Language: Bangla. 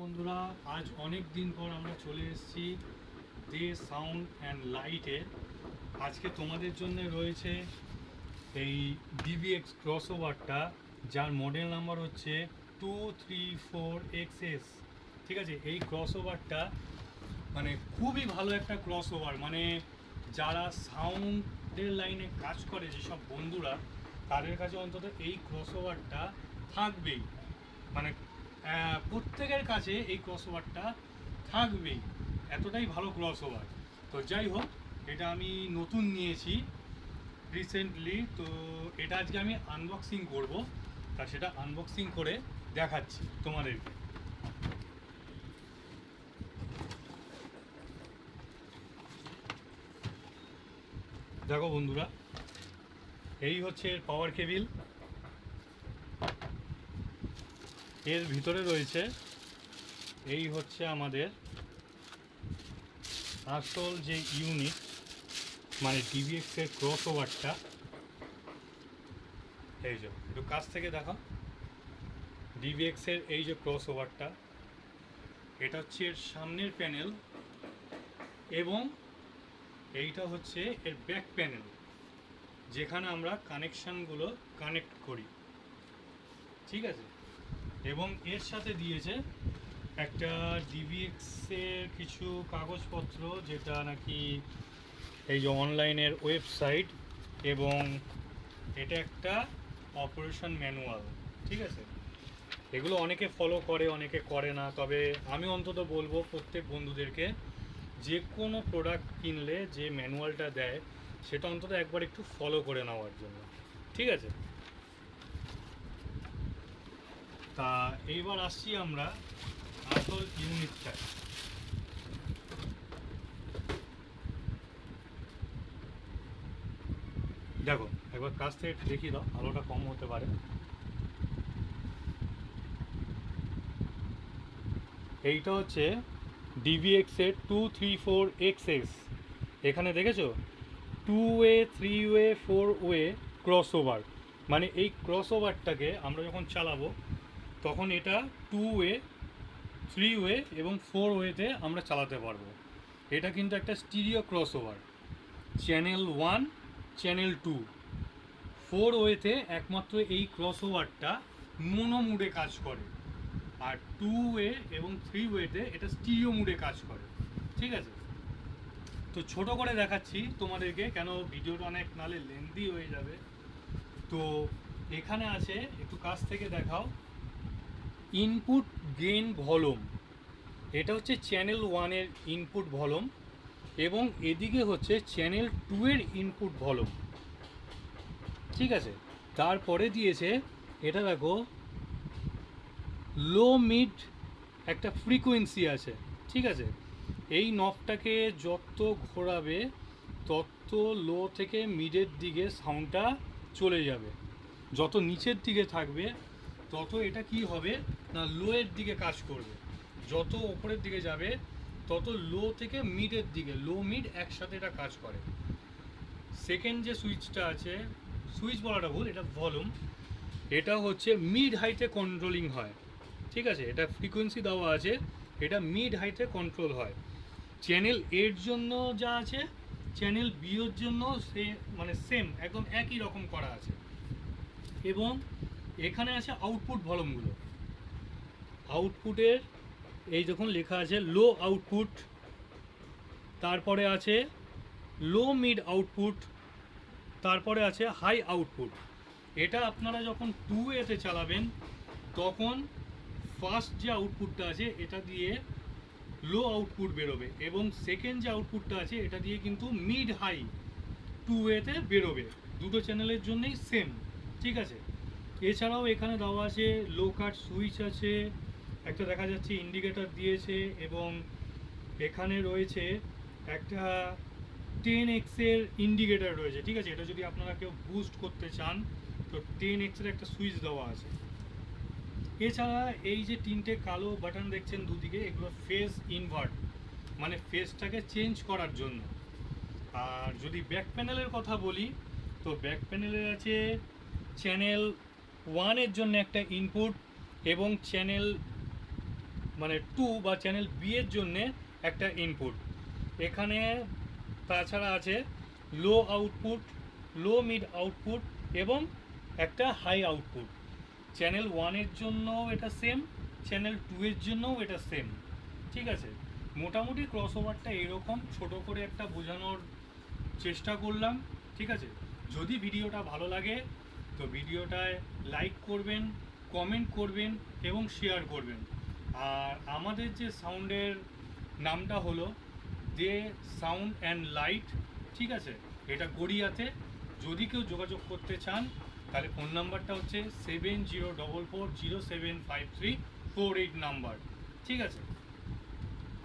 বন্ধুরা, আজ অনেক দিন পর আমরা চলে এসেছি দে সাউন্ড অ্যান্ড লাইটে। আজকে তোমাদের জন্য রয়েছে এই ডিভিএক্স ক্রসওভারটা, যার মডেল নাম্বার হচ্ছে 234XS। ঠিক আছে, এই ক্রসওভারটা মানে খুবই ভালো একটা ক্রসওভার। মানে যারা সাউন্ডের লাইনে কাজ করে যেসব বন্ধুরা, তাদের কাছে অন্তত এই ক্রসওভারটা থাকবেই। মানে প্রত্যেকের কাছে এই ক্রসওভারটা থাকবেই, এতটাই ভালো ক্রসওভার। তো যাই হোক, এটা আমি নতুন নিয়েছি রিসেন্টলি, তো এটা আজকে আমি আনবক্সিং করব। তা সেটা আনবক্সিং করে দেখাচ্ছি তোমাদেরকে। দেখো বন্ধুরা, এই হচ্ছে এর পাওয়ার কেবিল। এর ভিতরে রয়েছে এই হচ্ছে আমাদের আসল যে ইউনিট, মানে ডিভিএক্সের ক্রসওভারটা। এই যে একটু কাছ থেকে দেখো, ডিভিএক্সের এই যে ক্রসওভারটা, এটা হচ্ছে এর সামনের প্যানেল এবং এইটা হচ্ছে এর ব্যাক প্যানেল, যেখানে আমরা কানেকশানগুলো কানেক্ট করি। ঠিক আছে, এবং এর সাথে দিয়েছে একটা ডিভিএক্সের কিছু কাগজপত্র, যেটা নাকি এই যে অনলাইনের ওয়েবসাইট, এবং এটা একটা অপারেশন ম্যানুয়াল। ঠিক আছে, এগুলো অনেকে ফলো করে, অনেকে করে না, তবে আমি অন্তত বলবো প্রত্যেক বন্ধুদেরকে যে কোনো প্রোডাক্ট কিনলে যে ম্যানুয়ালটা দেয় সেটা অন্তত একবার একটু ফলো করে নেওয়ার জন্য। ঠিক আছে, তা এইবার আসছি আমরা আসল ইউনিটটায়। দেখো একবার কাছ থেকে একটু দেখিয়ে দাও, আলোটা কম হতে পারে। এইটা হচ্ছে ডিভিএক্সের 234XS। এখানে দেখেছো 2 ওয়ে, 3 ওয়ে, 4 ওয়ে ক্রসওভার। মানে এই ক্রসওভারটাকে আমরা যখন চালাবো তখন এটা 2 ওয়ে, 3 ওয়ে এবং 4 ওয়েতে আমরা চালাতে পারবো। এটা কিন্তু একটা স্টিরিও ক্রসওভার, চ্যানেল 1, চ্যানেল 2, 4 ওয়েতে একমাত্র এই ক্রসওভারটা মোনো মুডে কাজ করে, আর 2 ওয়ে এবং 3 ওয়েতে এটা স্টিরিও মুডে কাজ করে। ঠিক আছে, তো ছোট করে দেখাচ্ছি তোমাদেরকে, কেন ভিডিওটা অনেক নালে লেন্দি হয়ে যাবে। তো এখানে আছে, একটু কাছ থেকে দেখাও, ইনপুট গেইন ভলিউম। এটা হচ্ছে চ্যানেল 1-এর ইনপুট ভলিউম এবং এদিকে হচ্ছে চ্যানেল 2-এর ইনপুট ভলিউম। ঠিক আছে, তারপরে দিয়েছে এটা দেখো লো মিড একটা ফ্রিকোয়েন্সি আছে। ঠিক আছে, এই নবটাকে যত ঘোরাবে তত লো থেকে মিডের দিকে সাউন্ডটা চলে যাবে, যত নিচের দিকে থাকবে তত এটা কি হবে না লোয়ের দিকে কাজ করবে, যত ওপরের দিকে যাবে তত লো থেকে মিডের দিকে, লো মিড একসাথে এটা কাজ করে। সেকেন্ড যে সুইচটা আছে, সুইচ বলাটা ভুল, এটা ভলিউম, এটা হচ্ছে মিড হাইটে কন্ট্রোলিং হয়। ঠিক আছে, এটা ফ্রিকোয়েন্সি দেওয়া আছে, এটা মিড হাইটে কন্ট্রোল হয়। চ্যানেল এর জন্য যা আছে চ্যানেল বিওর জন্য সে মানে সেম একদম একই রকম করা আছে। এবং এখানে আছে আউটপুট ভলিউমগুলো। আউটপুটের এই যখন লেখা আছে লো আউটপুট, তারপরে আছে লো মিড আউটপুট, তারপরে আছে হাই আউটপুট। এটা আপনারা যখন 2 ওয়েতে চালাবেন তখন ফার্স্ট যে আউটপুটটা আছে এটা দিয়ে লো আউটপুট বেরোবে, এবং সেকেন্ড যে আউটপুটটা আছে এটা দিয়ে কিন্তু মিড হাই 2 ওয়েতে বেরোবে। দুটো চ্যানেলের জন্যই সেম। ঠিক আছে, এছাড়াও এখানে দেওয়া আছে লো কাট সুইচ আছে, একটা দেখা যাচ্ছে ইন্ডিকেটর দিয়েছে, এবং এখানে রয়েছে একটা 10X-এর ইন্ডিকেটর রয়েছে। ঠিক আছে, এটা যদি আপনারা কেউ বুস্ট করতে চান তো 10X-এর একটা সুইচ দেওয়া আছে। এছাড়া এই যে তিনটে কালো বাটন দেখছেন দুদিকে, এগুলো ফেজ ইনভার্ট, মানে ফেজটাকে চেঞ্জ করার জন্য। আর যদি ব্যাক প্যানেলের কথা বলি তো ব্যাক প্যানেলে আছে চ্যানেল 1-এর জন্য একটা ইনপুট এবং চ্যানেল মানে 2 বা চ্যানেল বি এর জন্যে একটা ইনপুট। এখানে তাছাড়া আছে লো আউটপুট, লো মিড আউটপুট এবং একটা হাই আউটপুট। চ্যানেল 1-এর জন্যও এটা সেম, চ্যানেল 2-এর জন্যও এটা সেম। ঠিক আছে, মোটামুটি ক্রস ওভারটা এরকম ছোট করে একটা বোঝানোর চেষ্টা করলাম। ঠিক আছে, যদি ভিডিওটা ভালো লাগে তো ভিডিওটায় লাইক করবেন, কমেন্ট করবেন এবং শেয়ার করবেন। আর আমাদের যে সাউন্ডের নামটা হলো দে সাউন্ড অ্যান্ড লাইট। ঠিক আছে, এটা গড়িয়াতে। যদি কেউ যোগাযোগ করতে চান তাহলে ফোন নাম্বারটা হচ্ছে 7044075348 নাম্বার। ঠিক আছে।